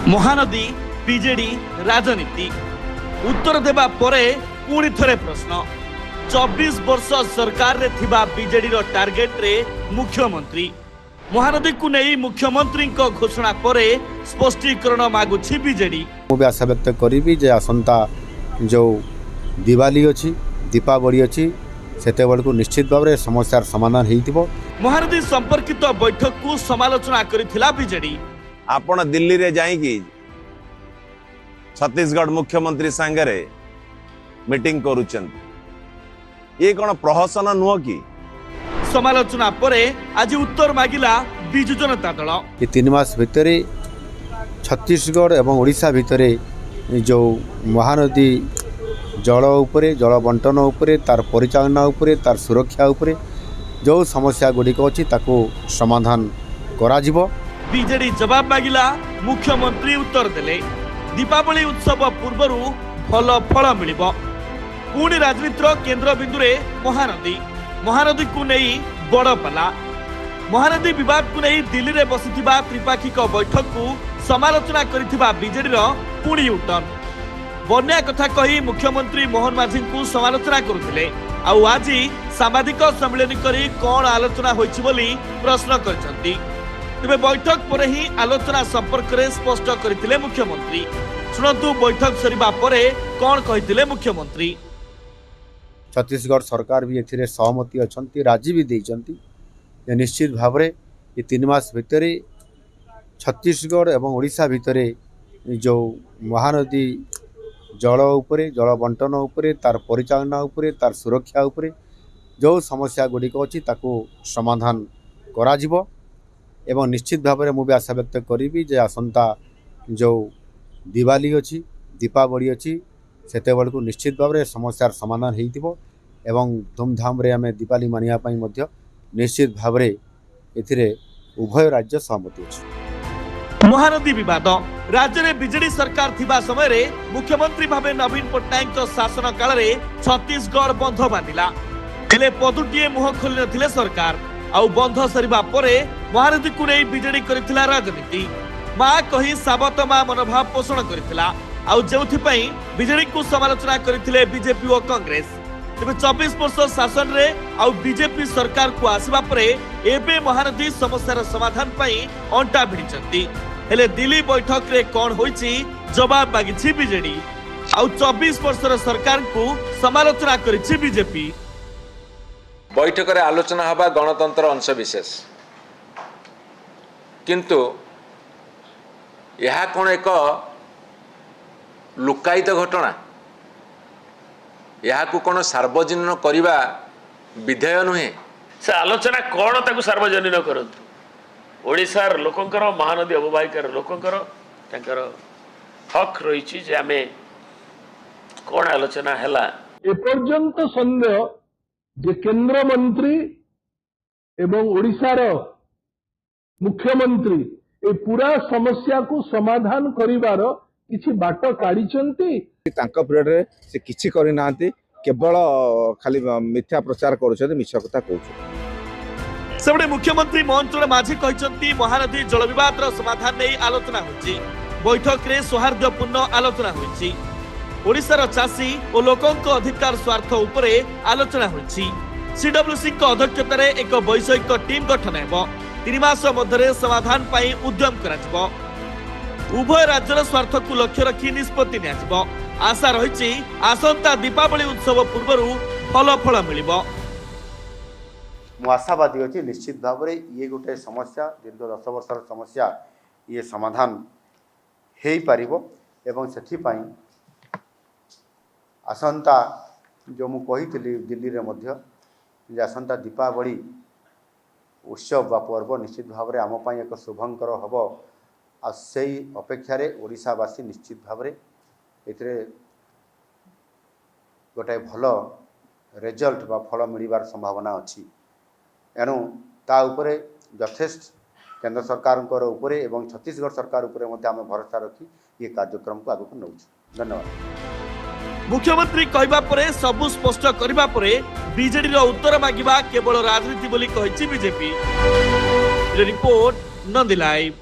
Mahanadi BJD राजनीति उत्तर देवा परे पुणी थरे प्रश्न 24 वर्ष सरकार रे थिबा बीजेडी रो टार्गेट रे मुख्यमंत्री महानदी को नहीं मुख्यमंत्री को घोषणा परे स्पष्टीकरण मागुछि बीजेडी। मु भी आशा व्यक्त करी जे आसंता जो दिवाली अच्छी दीपावली अच्छी सेते बेलू निश्चित भाव में समस्यार समाधान हो। महानदी संपर्कित बैठक को समालोचना करिथिला बीजेडी। आपण दिल्ली रे जाइकी छत्तीसगढ़ मुख्यमंत्री संगे मीटिंग करुचन ये कौन प्रहसन नुह कि समालोचना परे आज उत्तर मागिला बिजु जनता दल। ये 3 मास भितर छत्तीसगढ़ एवं ओडिशा भितर जो महानदी जल उपरे जल बंटन उपरे तार परिचालना उपरे तार सुरक्षा उपरे जो समस्या गुड़िक अच्छी ताको समाधान करा जिवो। बीजेडी जवाब मागिला मुख्यमंत्री उत्तर देले दीपावली उत्सव पूर्वरु भल फल मिलिबो। पुणी राजनीतिर केंद्र बिंदुरे महानदी महानदी को नहीं बड़ पाला महानदी विवाद को नहीं दिल्ली रे बसिथिबा त्रिपाक्षिक बैठक को समालोचना करिथिबा बीजेडी रो पुणी उटन बन्या कथा कही मुख्यमंत्री मोहन माझी को समालोचना करुथिले आउ आज सामाजिक सम्मेलन करी कौन आलोचना होइछि बोली प्रश्न करछंती। तेबे बैठक पर ही आलोचना संपर्क में स्पष्ट करथिले मुख्यमंत्री। सुनतु बैठक सरिबा परे कौन कहिथिले मुख्यमंत्री। छत्तीसगढ़ सरकार भी एथिरे सहमति अछंती राजी भी देइचंती निश्चित भाव में ये 3 मास भितर छत्तीसगढ़ एवं ओडिशा भितर जो महानदी जल उपरे जल बंटन उपरे तार परिचालना उपरे तार सुरक्षा उपरे जो समस्या गुड़िक अच्छी ताको समाधान करा जिवो। एवं निश्चित भाव में मुझे आशा व्यक्त करी जे आसंता जो दिवाली अच्छी दीपावली अच्छी सेते बेलू निश्चित भाव में समस्यार समाधान हो एवं धूमधाम रे आमे दीपावली मानिया पई मध्य निश्चित भाव में एथिरे उभय राज्य सहमति अछि। महानदी विवाद राज्य में बीजेडी सरकार थिबा समय रे मुख्यमंत्री भावे नवीन पट्टनायक शासन काल रे छत्तीसगढ़ बंध बांधिला हेले पदुटिए मुह खोली नथिले सरकार आउ बंध सरिबा परे महानदी को नहीं बीजेडी करिथिला राजनीति मां कही साबत मां मनोभाव पोषण करिथिला आउ जेउथि पई बीजेडी को समालोचना करिथिले बीजेपी और कांग्रेस। तेबे 24 वर्ष शासन रे आउ बीजेपी सरकार को आसीबा परे एबे महानदी समस्यार समाधान पई अंटा भिड़िचंती हेले दिल्ली बैठक रे कौन होइछि जवाब मागिछि बीजेडी आउ 24 वर्षर सरकार को समालोचना करिछि बीजेपी। बैठक रे आलोचना हबा गणतंत्र अंश विशेष किंतु यह कौन एक लुकायित घटना यह कौन सार्वजनीन करवा विधेय नुहे से आलोचना कौन ताकू सार्वजनीन करतु ओडिशार लोकंकर महानदी अववाहिकार लोकंकर तांकर हक रही जे आमे कौन आलोचना हैला एपर्यंत संदेह जे केंद्र मंत्री एवं ओडिशार मुख्यमंत्री ए पूरा समस्या को समाधान करिवार किछि बाट काढिचंती तांका पीरियड रे से किछि करि नांती केवल खाली मिथ्या प्रचार करूछथि मिछ कथा कहउछ। सेबडे मुख्यमंत्री मोहन चरण माझी कहिसंती महानदी जल विवाद रो समाधान नै आलोचना होछि बैठक रे सौहार्दपूर्ण आलोचना होछि ओडिशार चासी और लोकंक अधिकार स्वार्थ उपरे आलोचना होछि सीडब्ल्यूसी को अध्यक्षता रे एक वैषयिक टीम गठन हेबो 3 मास मध्य समाधान पाई उद्यम करा उभय राज्यर स्वार्थ को लक्ष्य रखी निष्पत्ति नियाजिबो आशा रही आसंता दीपावली उत्सव पूर्वरु फल फल मिलिबो। मु आशावादी अच्छी निश्चित भाव में ये गोटे समस्या दीर्घ 10 वर्षर समस्या ये समाधान हो पारिबो एवं सेथिपाई आसंता जो मु कहितली दिल्ली रे मध्य जे आसंता दीपावली उत्सव बा पर्व निश्चित भाव में आम पाई एक शुभंकर हब आ सेई अपेक्षा रे ओडिशावासी निश्चित भाव में एथिरे गोटे भल रिजल्ट बा फल मिलिबार संभावना अछि एणु ता उपरे यथेष्ट केंद्र सरकार उपरे एवं छत्तीसगढ़ सरकार उपरे मध्य आम भरोसा रखी ये कार्यक्रम को आगु नौ। धन्यवाद। मुख्यमंत्री कहबा परे सबु स्पष्ट करबा परे बीजेडी रो उत्तर मागिबा केवल राजनीति बोली कहिछि बीजेपी। Report Nandi live.